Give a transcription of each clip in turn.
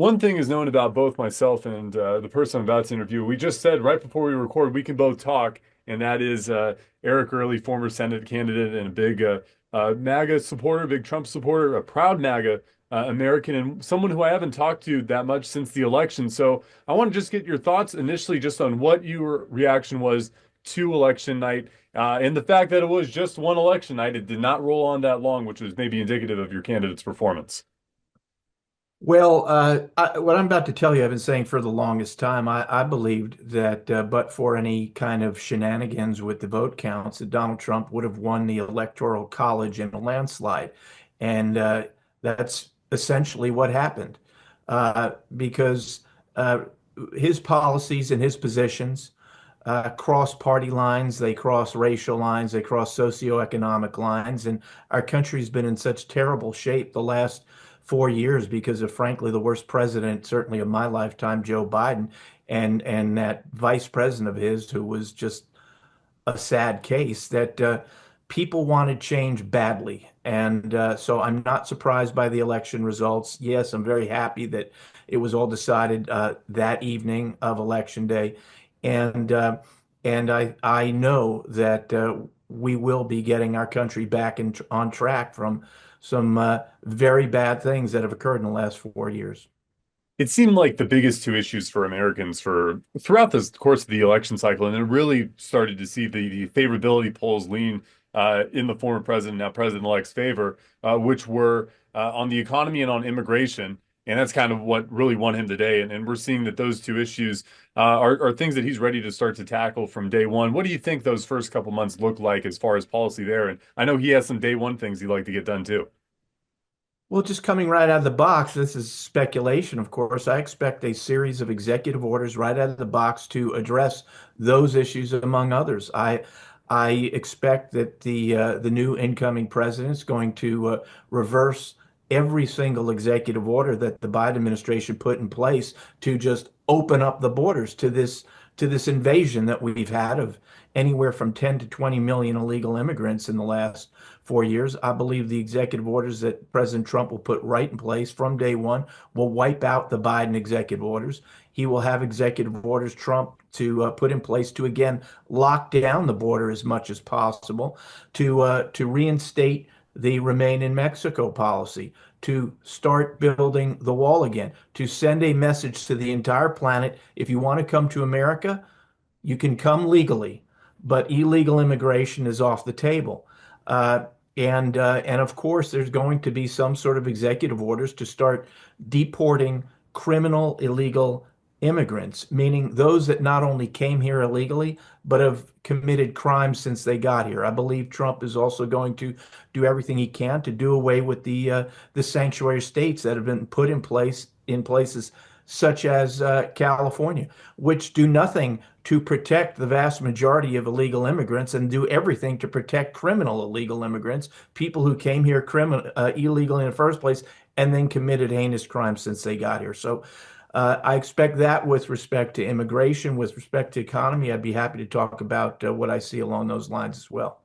one thing is known about both myself and the person I'm about to interview. We just said right before we record we can both talk, and that is Eric Early, former Senate candidate and a big MAGA supporter, big Trump supporter, a proud MAGA American, and someone who I haven't talked to that much since the election. So I want to just get your thoughts initially just on what your reaction was to election night and the fact that it was just one election night. It did not roll on that long, which was maybe indicative of your candidate's performance. Well, what I'm about to tell you, I've been saying for the longest time. I believed that, but for any kind of shenanigans with the vote counts, that Donald Trump would have won the Electoral College in a landslide. And that's essentially what happened because his policies and his positions cross party lines, they cross racial lines, they cross socioeconomic lines. And our country's been in such terrible shape the last 4 years because of, frankly, the worst president, certainly of my lifetime, Joe Biden, and that vice president of his who was just a sad case that people wanted change badly. And so I'm not surprised by the election results. Yes, I'm very happy that it was all decided that evening of Election Day. And I know that we will be getting our country back on track from some very bad things that have occurred in the last 4 years. It seemed like the biggest two issues for Americans for throughout the course of the election cycle, and it really started to see the favorability polls lean in the former president, now president-elect's favor, which were on the economy and on immigration. And that's kind of what really won him today. And we're seeing that those two issues are things that he's ready to start to tackle from day one. What do you think those first couple months look like as far as policy there? And I know he has some day one things he'd like to get done too. Well, just coming right out of the box, this is speculation, of course. I expect a series of executive orders right out of the box to address those issues, among others. I expect that the new incoming president is going to reverse every single executive order that the Biden administration put in place to just open up the borders to this invasion that we've had of anywhere from 10 to 20 million illegal immigrants in the last 4 years. I believe the executive orders that President Trump will put right in place from day one will wipe out the Biden executive orders. He will have executive orders, Trump, to put in place to again lock down the border as much as possible, to reinstate the Remain in Mexico policy, to start building the wall again, to send a message to the entire planet. If you want to come to America, you can come legally, but illegal immigration is off the table. And of course, there's going to be some sort of executive orders to start deporting criminal illegal immigrants, meaning those that not only came here illegally, but have committed crimes since they got here. I believe Trump is also going to do everything he can to do away with the sanctuary states that have been put in places such as California, which do nothing to protect the vast majority of illegal immigrants and do everything to protect criminal illegal immigrants, people who came here illegally in the first place and then committed heinous crimes since they got here. So I expect that with respect to immigration, with respect to economy. I'd be happy to talk about what I see along those lines as well.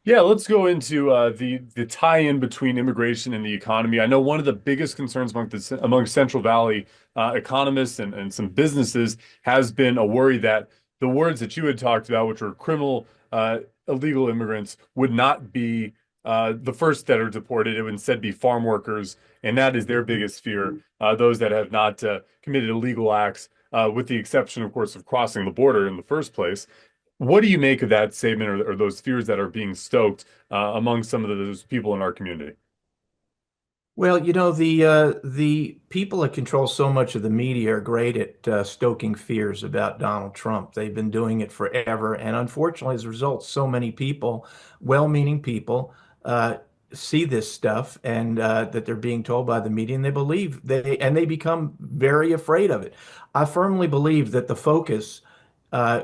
Yeah, let's go into the tie-in between immigration and the economy. I know one of the biggest concerns among Central Valley economists and some businesses has been a worry that the words that you had talked about, which were criminal illegal immigrants, would not be the first that are deported. It would instead be farm workers, and that is their biggest fear. Those that have not committed illegal acts, with the exception, of course, of crossing the border in the first place. What do you make of that statement or those fears that are being stoked among some of those people in our community? Well, the people that control so much of the media are great at stoking fears about Donald Trump. They've been doing it forever, and unfortunately, as a result, so many people, well-meaning people, see this stuff and that they're being told by the media, and they become very afraid of it. I firmly believe that the focus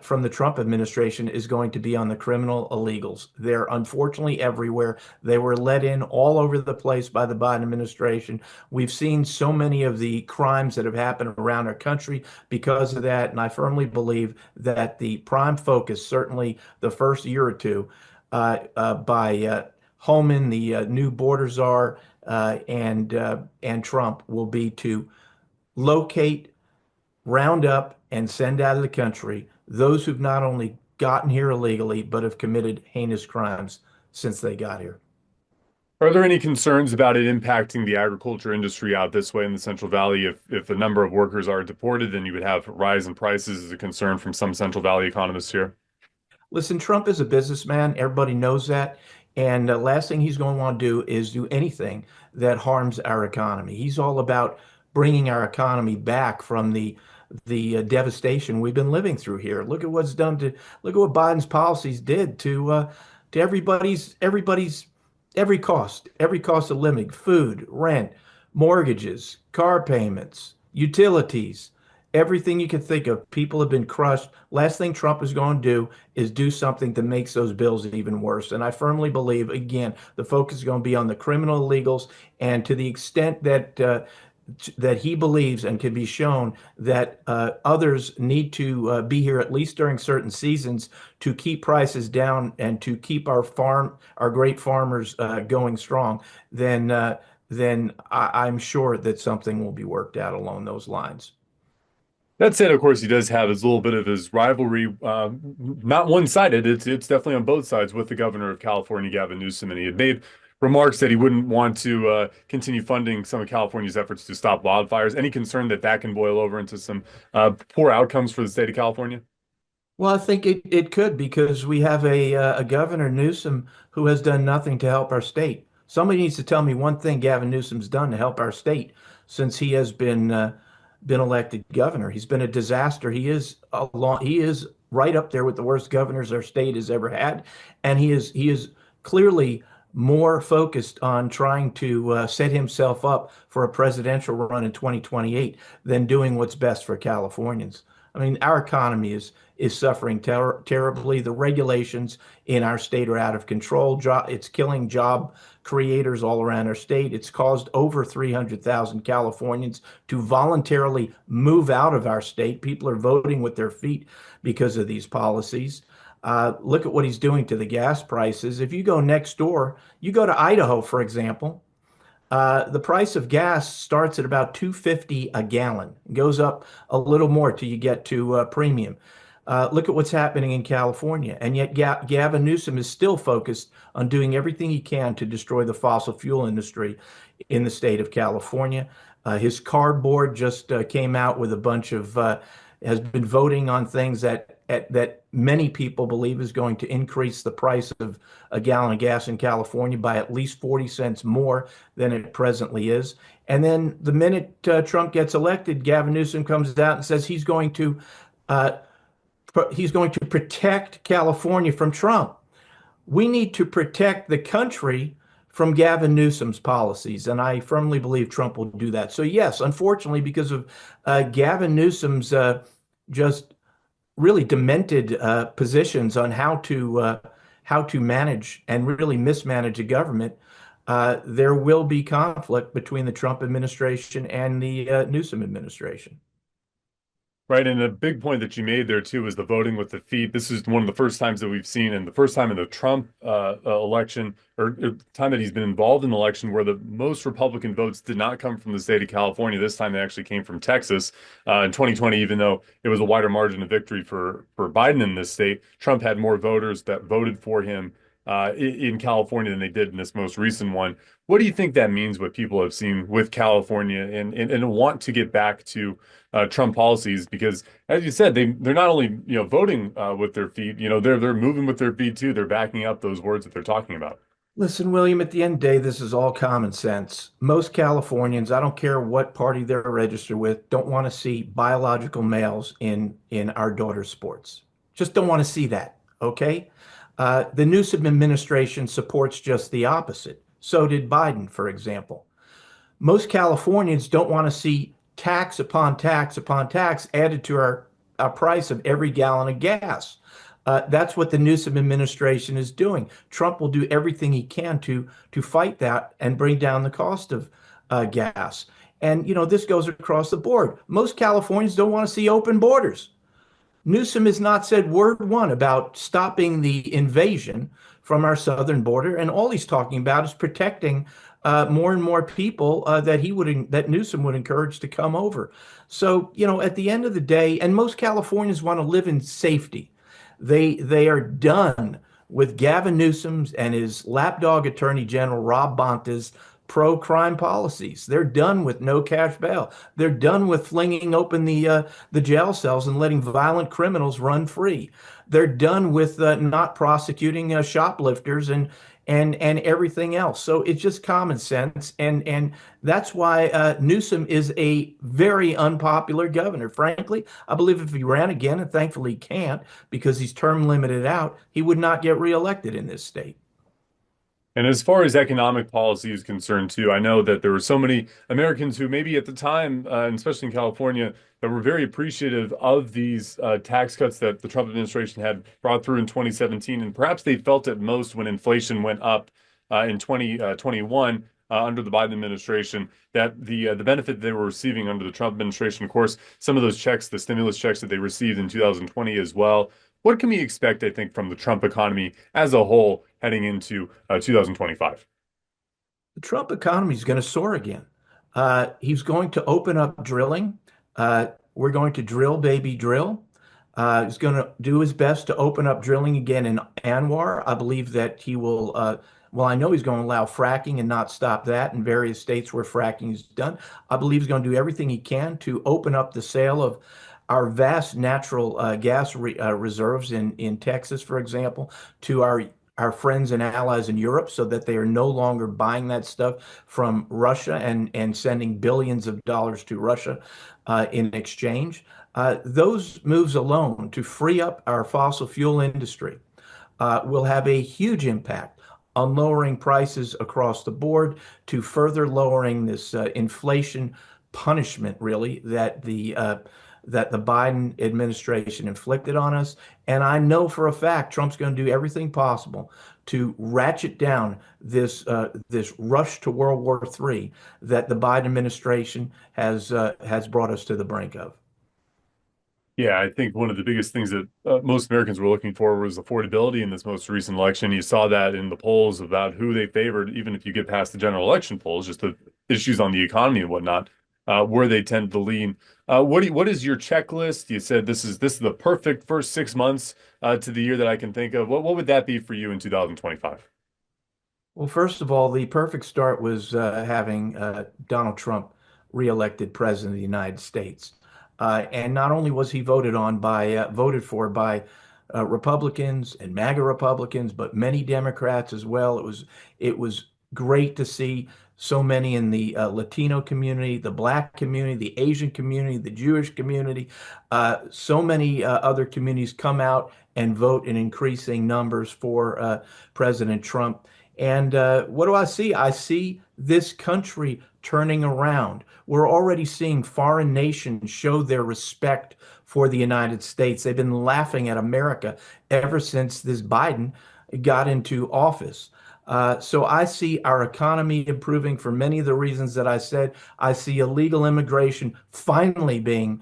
from the Trump administration is going to be on the criminal illegals. They're unfortunately everywhere. They were let in all over the place by the Biden administration. We've seen so many of the crimes that have happened around our country because of that. And I firmly believe that the prime focus, certainly the first year or two, by Holman, the new border czar, and Trump, will be to locate, round up, and send out of the country those who've not only gotten here illegally, but have committed heinous crimes since they got here. Are there any concerns about it impacting the agriculture industry out this way in the Central Valley? If the number of workers are deported, then you would have a rise in prices as a concern from some Central Valley economists here. Listen, Trump is a businessman. Everybody knows that. And the last thing he's going to want to do is do anything that harms our economy. He's all about bringing our economy back from the devastation we've been living through here. Look at what Biden's policies did to every cost of living, food, rent, mortgages, car payments, utilities, everything you can think of. People have been crushed. Last thing Trump is going to do is do something that makes those bills even worse. And I firmly believe, again, the focus is going to be on the criminal illegals, and to the extent that he believes and can be shown that others need to be here at least during certain seasons to keep prices down and to keep our great farmers going strong, then I'm sure that something will be worked out along those lines. That said, of course, he does have his little bit of his rivalry, not one-sided. It's definitely on both sides with the governor of California, Gavin Newsom, and he had made remarks that he wouldn't want to continue funding some of California's efforts to stop wildfires. Any concern that that can boil over into some poor outcomes for the state of California? Well, I think it could, because we have a Governor Newsom who has done nothing to help our state. Somebody needs to tell me one thing Gavin Newsom's done to help our state since he has been elected governor. He's been a disaster. He is right up there with the worst governors our state has ever had, and he is clearly more focused on trying to set himself up for a presidential run in 2028 than doing what's best for Californians. I mean, our economy is suffering terribly. The regulations in our state are out of control. It's killing job creators all around our state. It's caused over 300,000 Californians to voluntarily move out of our state. People are voting with their feet because of these policies. Look at what he's doing to the gas prices. If you go next door, you go to Idaho, for example. The price of gas starts at about 2.50 a gallon. It goes up a little more till you get to premium. Look at what's happening in California. And yet Gavin Newsom is still focused on doing everything he can to destroy the fossil fuel industry in the state of California. His cardboard just came out with a bunch of has been voting on things that many people believe is going to increase the price of a gallon of gas in California by at least 40 cents more than it presently is. And then the minute Trump gets elected, Gavin Newsom comes out and says uh, he's going to protect California from Trump. We need to protect the country from Gavin Newsom's policies, and I firmly believe Trump will do that. So yes, unfortunately, because of Gavin Newsom's just really demented positions on how to manage and really mismanage a government, there will be conflict between the Trump administration and the Newsom administration. Right, and a big point that you made there too is the voting with the feet. This is one of the first times that we've seen, and the first time in the Trump election, or time that he's been involved in the election, where the most Republican votes did not come from the state of California. This time they actually came from Texas. In 2020, even though it was a wider margin of victory for Biden in this state, Trump had more voters that voted for him in California than they did in this most recent one. What do you think that means, what people have seen with California and want to get back to Trump policies? Because as you said, they're not only voting with their feet, they're moving with their feet too. They're backing up those words that they're talking about. Listen, William, at the end of the day, this is all common sense. Most Californians, I don't care what party they're registered with, don't want to see biological males in our daughters' sports. Just don't want to see that, okay? The Newsom administration supports just the opposite. So did Biden, for example. Most Californians don't want to see tax upon tax upon tax added to our price of every gallon of gas. That's what the Newsom administration is doing. Trump will do everything he can to fight that and bring down the cost of gas. And, this goes across the board. Most Californians don't want to see open borders. Newsom has not said word one about stopping the invasion from our southern border, and all he's talking about is protecting more and more people that Newsom would encourage to come over. So, at the end of the day, and most Californians want to live in safety. They are done with Gavin Newsom's and his lapdog Attorney General Rob Bonta's pro-crime policies. They're done with no cash bail. They're done with flinging open the jail cells and letting violent criminals run free. They're done with not prosecuting shoplifters and everything else. So it's just common sense, and that's why Newsom is a very unpopular governor. Frankly, I believe if he ran again, and thankfully he can't because he's term limited out, he would not get reelected in this state. And as far as economic policy is concerned, too, I know that there were so many Americans who maybe at the time, and especially in California, that were very appreciative of these tax cuts that the Trump administration had brought through in 2017. And perhaps they felt it most when inflation went up in 2021 under the Biden administration, that the benefit they were receiving under the Trump administration, of course, some of those checks, the stimulus checks that they received in 2020 as well. What can we expect, I think, from the Trump economy as a whole heading into 2025? The Trump economy is going to soar again. He's going to open up drilling. We're going to drill, baby, drill. He's going to do his best to open up drilling again in Anwar. I believe that he will, well, I know he's going to allow fracking and not stop that in various states where fracking is done. I believe he's going to do everything he can to open up the sale of our vast natural gas reserves in Texas, for example, to our friends and allies in Europe so that they are no longer buying that stuff from Russia and sending billions of dollars to Russia in exchange. Those moves alone to free up our fossil fuel industry will have a huge impact on lowering prices across the board to further lowering this inflation punishment, really, that the Biden administration inflicted on us. And I know for a fact Trump's going to do everything possible to ratchet down this rush to World War III that the Biden administration has brought us to the brink of. Yeah, I think one of the biggest things that most Americans were looking for was affordability in this most recent election. You saw that in the polls about who they favored, even if you get past the general election polls, just the issues on the economy and whatnot, where they tend to lean. What is your checklist? You said this is the perfect first 6 months to the year that I can think of. What would that be for you in 2025? Well, first of all, the perfect start was having Donald Trump reelected president of the United States. And not only was he voted for by Republicans and MAGA Republicans, but many Democrats as well. It was great to see so many in the Latino community, the Black community, the Asian community, the Jewish community, so many other communities come out and vote in increasing numbers for President Trump. And what do I see? I see this country turning around. We're already seeing foreign nations show their respect for the United States. They've been laughing at America ever since this Biden got into office. So I see our economy improving for many of the reasons that I said. I see illegal immigration finally being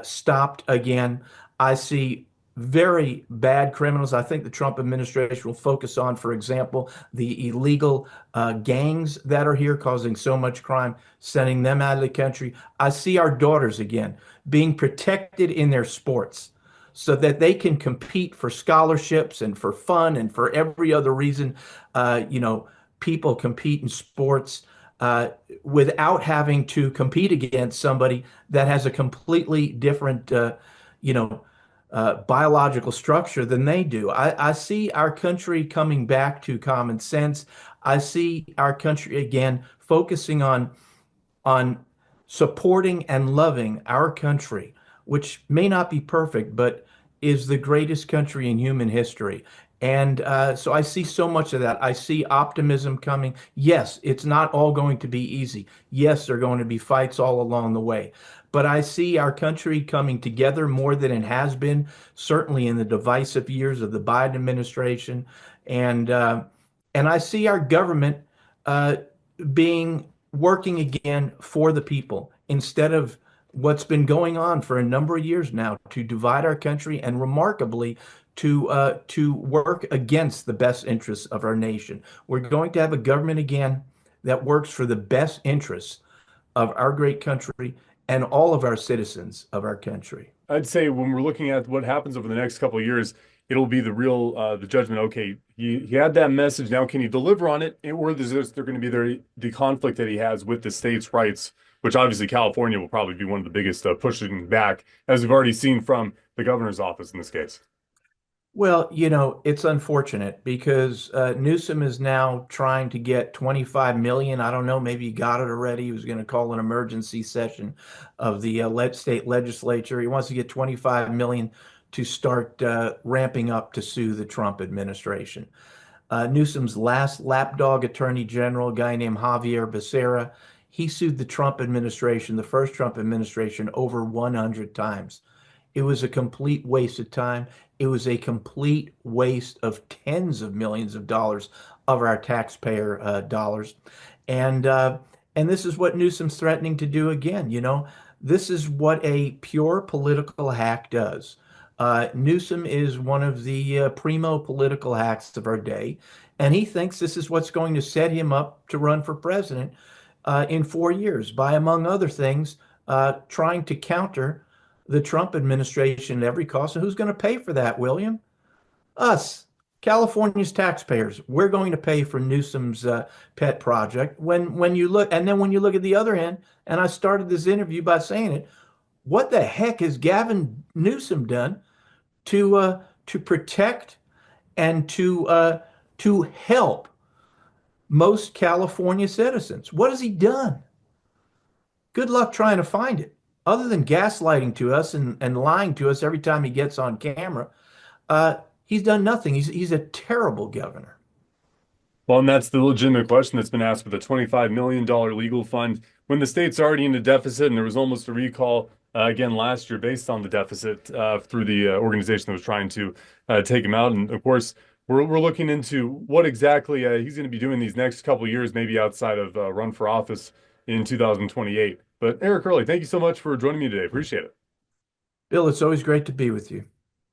stopped again. I see very bad criminals. I think the Trump administration will focus on, for example, the illegal gangs that are here causing so much crime, sending them out of the country. I see our daughters again being protected in their sports so that they can compete for scholarships and for fun and for every other reason. People compete in sports without having to compete against somebody that has a completely different, you know, biological structure than they do. I see our country coming back to common sense. I see our country again focusing on supporting and loving our country, which may not be perfect, but is the greatest country in human history. And so I see so much of that. I see optimism coming. Yes, it's not all going to be easy. Yes, there are going to be fights all along the way. But I see our country coming together more than it has been, certainly in the divisive years of the Biden administration. And and I see our government uh, being working again for the people instead of what's been going on for a number of years now to divide our country and remarkably to work against the best interests of our nation. We're going to have a government again that works for the best interests of our great country and all of our citizens of our country. I'd say when we're looking at what happens over the next couple of years, it'll be the real the judgment. Okay, he had that message. Now, can he deliver on it? Or is there going to be the conflict that he has with the states' rights, which obviously California will probably be one of the biggest pushing back, as we've already seen from the governor's office in this case. Well, it's unfortunate because Newsom is now trying to get 25 million. I don't know, maybe he got it already. He was going to call an emergency session of the state legislature. He wants to get 25 million to start ramping up to sue the Trump administration. Newsom's last lapdog attorney general, a guy named Javier Becerra, he sued the Trump administration, the first Trump administration, over 100 times. It was a complete waste of time. It was a complete waste of tens of millions of dollars of our taxpayer dollars. And and this is what Newsom's threatening to do again. This is what a pure political hack does. Newsom is one of the primo political hacks of our day, and he thinks this is what's going to set him up to run for president in 4 years by, among other things, trying to counter the Trump administration at every cost. And who's going to pay for that, William? Us, California's taxpayers. We're going to pay for Newsom's pet project. When you look, and then when you look at the other hand, and I started this interview by saying it, what the heck has Gavin Newsom done to protect and to help most California citizens? What has he done? Good luck trying to find it. Other than gaslighting to us and lying to us every time he gets on camera, he's done nothing. He's a terrible governor. Well, and that's the legitimate question that's been asked with a $25 million legal fund when the state's already in a deficit, and there was almost a recall again last year based on the deficit through the organization that was trying to take him out. And of course, we're looking into what exactly he's going to be doing these next couple of years, maybe outside of run for office in 2028. But Eric Early, thank you so much for joining me today. Appreciate it. Bill, it's always great to be with you.